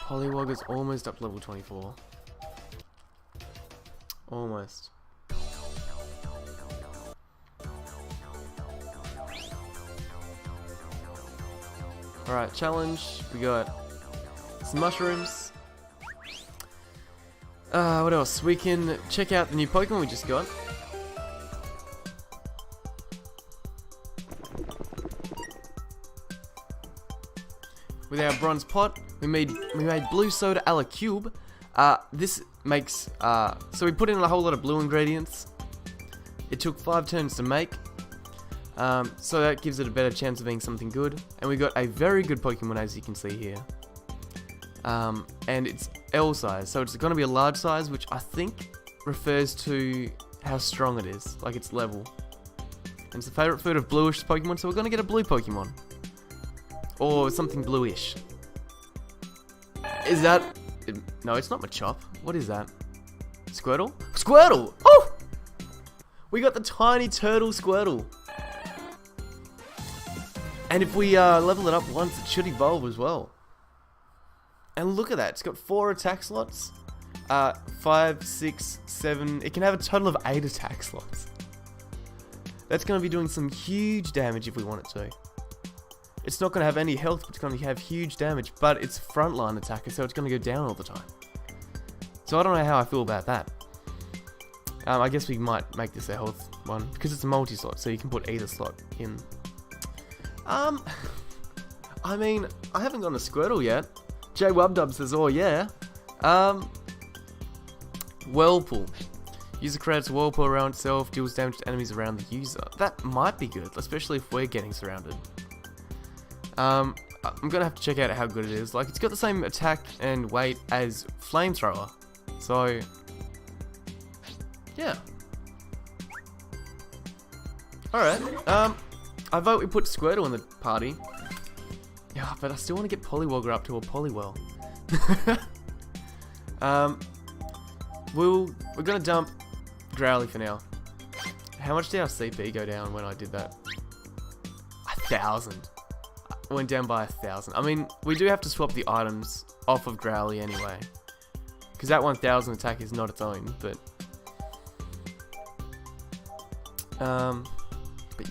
Poliwag is almost up to level 24. Almost. Alright, challenge. We got some mushrooms. What else? We can check out the new Pokemon we just got. With our bronze pot, we made blue soda a la cube. This makes so we put in a whole lot of blue ingredients. It took 5 turns to make. So that gives it a better chance of being something good. And we got a very good Pokemon, as you can see here. And it's L size, so it's going to be a large size, which I think refers to how strong it is, like its level. And it's the favourite food of bluish Pokemon, so we're going to get a blue Pokemon. Or something bluish. Is that... No, it's not Machop. What is that? Squirtle? Squirtle! Oh! We got the tiny turtle Squirtle. And if we level it up once, it should evolve as well. And look at that, it's got 4 attack slots. 5, 6, 7, it can have a total of 8 attack slots. That's going to be doing some huge damage if we want it to. It's not going to have any health, but it's going to have huge damage, but it's frontline attacker, so it's going to go down all the time. So I don't know how I feel about that. I guess we might make this a health one, because it's a multi-slot, so you can put either slot in. I mean, I haven't gotten a Squirtle yet. J Wubdub says, oh yeah. Whirlpool. User creates a whirlpool around itself, deals damage to enemies around the user. That might be good, especially if we're getting surrounded. I'm gonna have to check out how good it is. Like, it's got the same attack and weight as Flamethrower. So, yeah. Alright, I vote we put Squirtle in the party. Yeah, but I still want to get Poliwagger up to a Poliwell. We're gonna dump Growly for now. How much did our CP go down when I did that? 1,000. Went down by 1,000. I mean, we do have to swap the items off of Growly anyway, because that 1,000 attack is not its own. But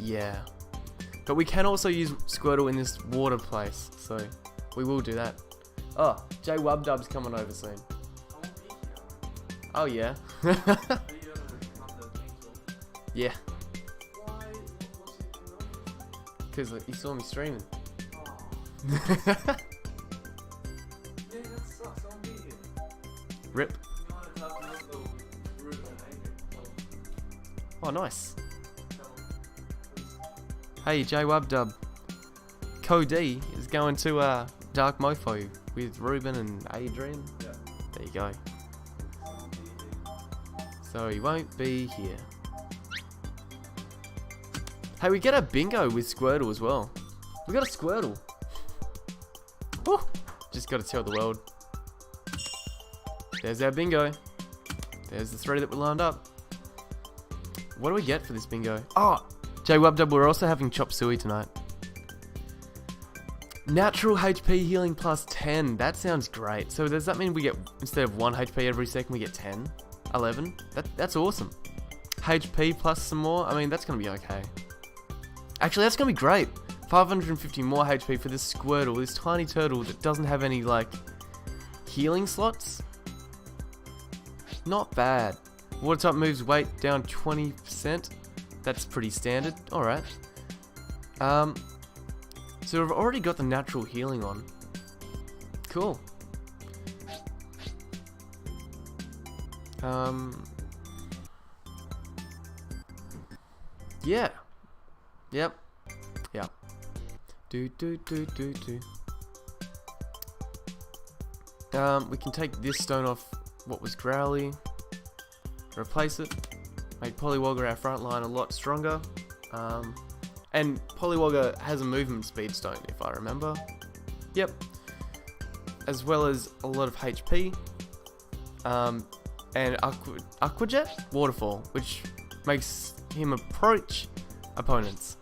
yeah. But we can also use Squirtle in this water place, so we will do that. Oh, J Wubdub's coming over soon. Oh yeah. Yeah. Because he saw me streaming. Rip. Oh, nice. Hey, J Wubdub. Cody is going to Dark Mofo with Ruben and Adrian. Yeah. There you go. So he won't be here. Hey, we get a bingo with Squirtle as well. We got a Squirtle. Woo! Just got to tell the world. There's our bingo. There's the 3 that we lined up. What do we get for this bingo? Oh! J Wubdub, we're also having Chop Suey tonight. Natural HP healing plus 10. That sounds great. So does that mean we get, instead of 1 HP every second, we get 10? 11? That's awesome. HP plus some more? I mean, that's going to be okay. Actually, that's going to be great. 550 more HP for this Squirtle, this tiny turtle that doesn't have any, like, healing slots. Not bad. Water type moves weight down 20%. That's pretty standard. Alright. So we've already got the natural healing on. Cool. Yeah. Yep. Yep. Do. We can take this stone off what was Growly. Replace it. Make Poliwagger our front line a lot stronger. And Poliwagger has a movement speed stone, if I remember. Yep. As well as a lot of HP. And Aqua Jet? Waterfall, which makes him approach opponents.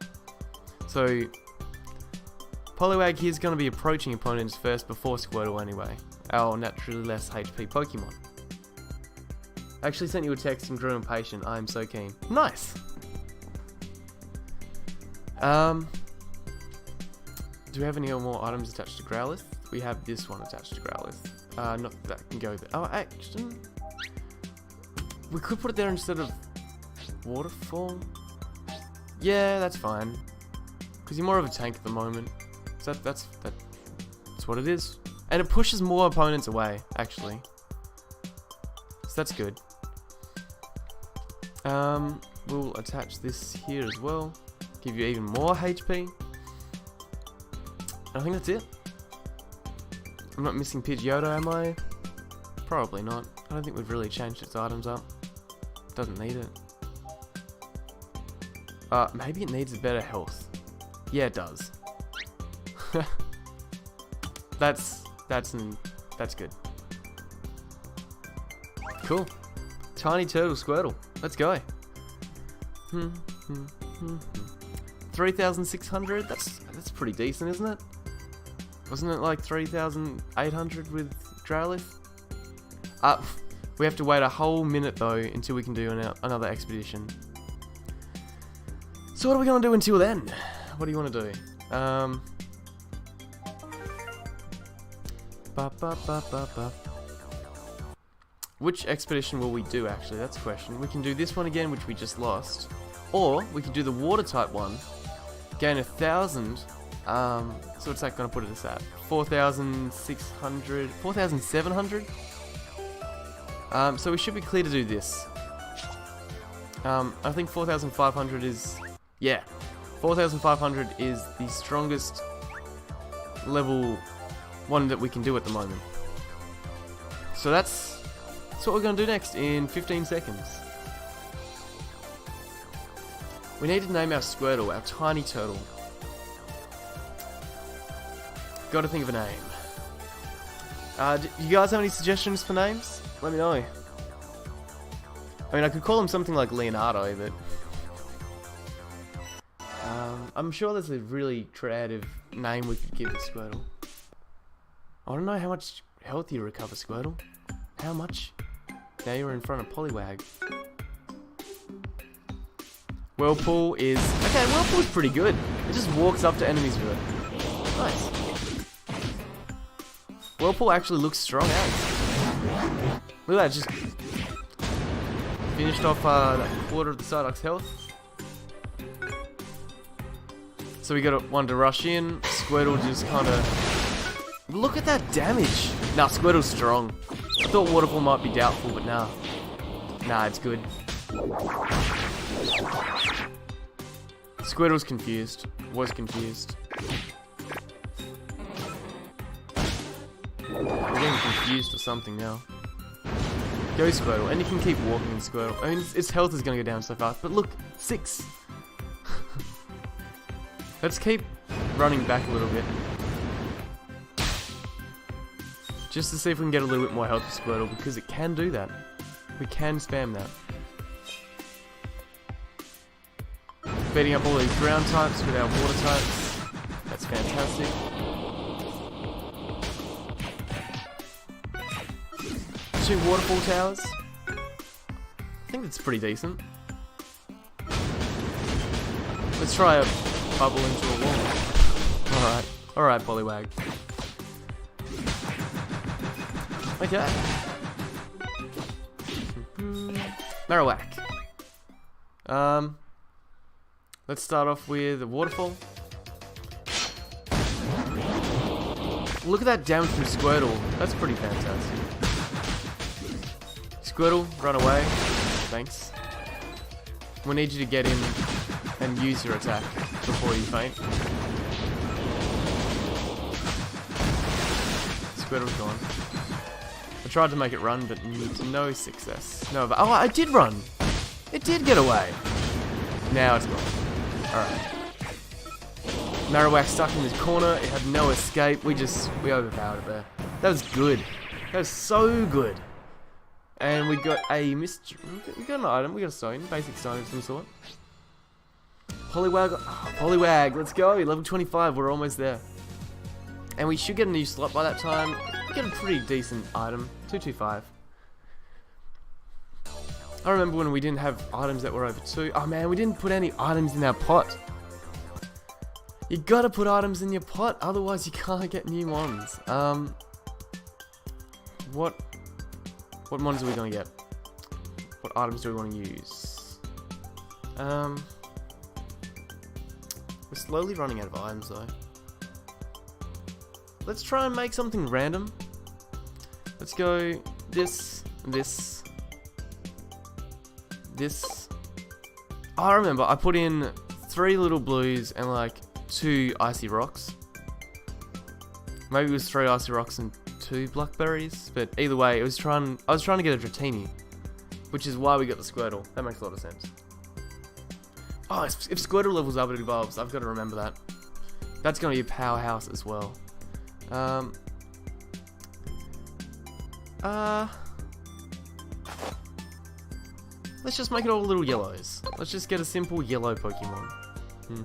So, Poliwag here's going to be approaching opponents first before Squirtle anyway. Our naturally less HP Pokemon. I actually sent you a text and grew impatient. I am so keen. Nice! Do we have any more items attached to Growlithe? We have this one attached to Growlithe. Not that can go there. Oh, actually, we could put it there instead of Waterfall. Yeah, that's fine. Because you're more of a tank at the moment. So that's what it is. And it pushes more opponents away, actually. So that's good. We'll attach this here as well. Give you even more HP. I think that's it. I'm not missing Pidgeotto, am I? Probably not. I don't think we've really changed its items up. Doesn't need it. Maybe it needs better health. Yeah, it does. That's good. Cool. Tiny Turtle Squirtle. Let's go. 3,600. That's pretty decent, isn't it? Wasn't it like 3,800 with Growlithe? We have to wait a whole minute though until we can do another expedition. So what are we gonna do until then? What do you want to do? Which expedition will we do actually? That's the question. We can do this one again, which we just lost. Or we can do the water type one. Gain 1,000. So what's that going to put us at? 4,600, 4,700? So we should be clear to do this. I think 4,500 is... Yeah. 4,500 is the strongest level one that we can do at the moment. So that's what we're going to do next in 15 seconds. We need to name our Squirtle, our tiny turtle. Gotta think of a name. Do you guys have any suggestions for names? Let me know. I mean, I could call him something like Leonardo, but... I'm sure there's a really creative name we could give the Squirtle. I want to know how much health you recover, Squirtle. How much? Now you're in front of Poliwag. Whirlpool is... Okay, Whirlpool's pretty good. It just walks up to enemies with it. Nice. Whirlpool actually looks strong out. Look at that, just finished off that quarter of the Psyduck's health. So we got one to rush in. Squirtle just kind of... Look at that damage. Nah, Squirtle's strong. I thought Waterfall might be doubtful, but nah. Nah, it's good. Squirtle's confused. Was confused. I'm getting confused or something now. Go Squirtle, and you can keep walking Squirtle. I mean, its health is going to go down so fast, but look, 6. Let's keep running back a little bit. Just to see if we can get a little bit more health with Squirtle, because it can do that. We can spam that. Beating up all these ground types with our water types. That's fantastic. Two waterfall towers. I think that's pretty decent. Let's try a bubble into a wall. Alright, Poliwag. Okay. Marowak. Let's start off with a waterfall. Look at that damage from Squirtle. That's pretty fantastic. Squirtle, run away. Thanks. We need you to get in and use your attack before you faint. Squirtle's gone. I tried to make it run, but to no success. No, but oh, I did run. It did get away. Now it's gone. Alright. Marowak stuck in this corner. It had no escape. We overpowered it there. That was good. That was so good. And we got a mystery. We got an item. We got a stone. Basic stone of some sort. Poliwag. Oh, Poliwag. Let's go. Level 25. We're almost there. And we should get a new slot by that time. We get a pretty decent item. 225. I remember when we didn't have items that were over 2. Oh man, we didn't put any items in our pot. You gotta put items in your pot, otherwise you can't get new mons. What mons are we gonna get? What items do we want to use? We're slowly running out of items though. Let's try and make something random. Let's go this. I remember I put in 3 little blues and like 2 icy rocks. Maybe it was 3 icy rocks and 2 blackberries, but either way, I was trying to get a Dratini, which is why we got the Squirtle. That makes a lot of sense. Oh, if Squirtle levels up, it evolves. I've got to remember that. That's going to be a powerhouse as well. Let's just make it all little yellows. Let's just get a simple yellow Pokemon. And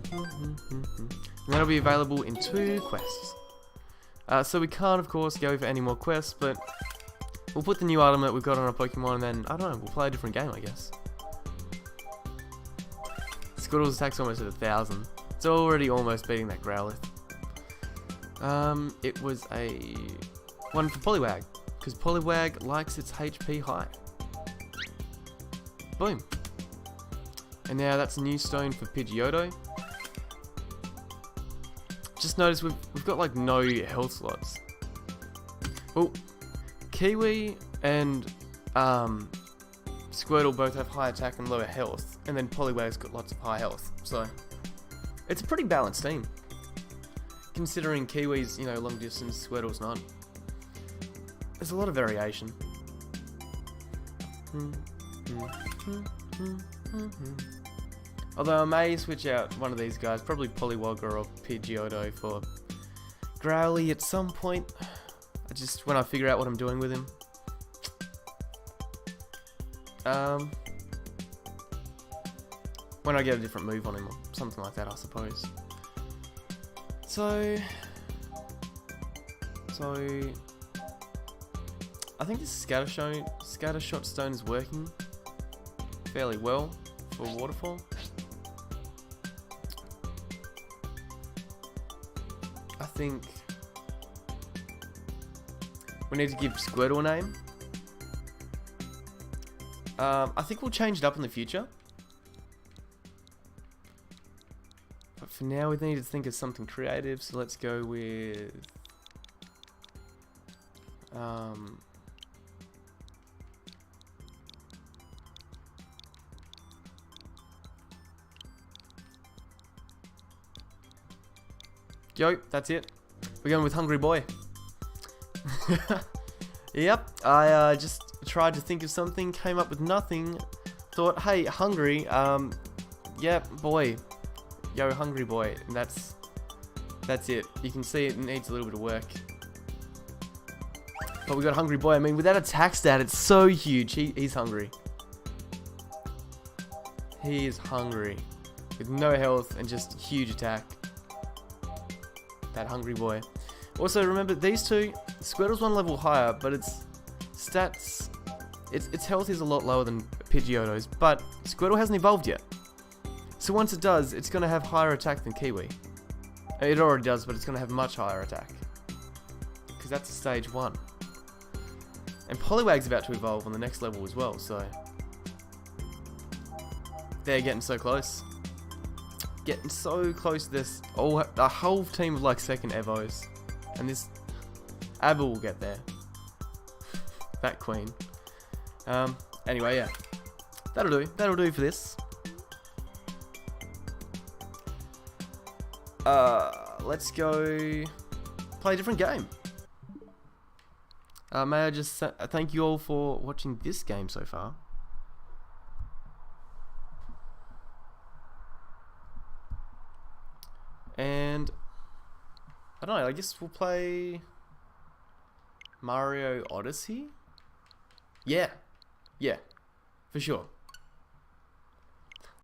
that'll be available in 2 quests. So we can't, of course, go for any more quests, but we'll put the new item that we've got on our Pokemon, and then, I don't know, we'll play a different game, I guess. Squirtle's attack's almost at 1,000. It's already almost beating that Growlithe. It was a one for Poliwag, because Poliwag likes its HP high. Boom. And now that's a new stone for Pidgeotto. Just notice we've got like no health slots. Well, Kiwi and Squirtle both have high attack and lower health, and then Poliwag's got lots of high health. So it's a pretty balanced team. Considering Kiwi's, long distance, Squirtle's not. There's a lot of variation. Although I may switch out one of these guys, probably Poliwagger or Pidgeotto for Growly at some point. When I figure out what I'm doing with him. When I get a different move on him or something like that, I suppose. So I think this Scattershot stone is working fairly well for Waterfall. I think we need to give Squirtle a name. I think we'll change it up in the future. But for now, we need to think of something creative, so let's go with... Yo, that's it. We're going with Hungry Boy. Yep, I just tried to think of something, came up with nothing. Thought, hey, hungry, yeah, boy. Yo, Hungry Boy. And that's it. You can see it needs a little bit of work. But we got Hungry Boy. I mean, with that attack stat, it's so huge. He's hungry. He is hungry. With no health and just huge attack. That Hungry Boy. Also, remember, these two, Squirtle's 1 level higher, but its stats, its health is a lot lower than Pidgeotto's, but Squirtle hasn't evolved yet. So once it does, it's going to have higher attack than Kiwi. It already does, but it's going to have much higher attack. Because that's stage 1. And Poliwag's about to evolve on the next level as well, so they're getting so close. Getting so close to this. A whole team of like second Evos. And this Abba will get there. That queen. Anyway, yeah. That'll do. That'll do for this. Let's go play a different game. May I just thank you all for watching this game so far. And I don't know, I guess we'll play Mario Odyssey? Yeah, for sure.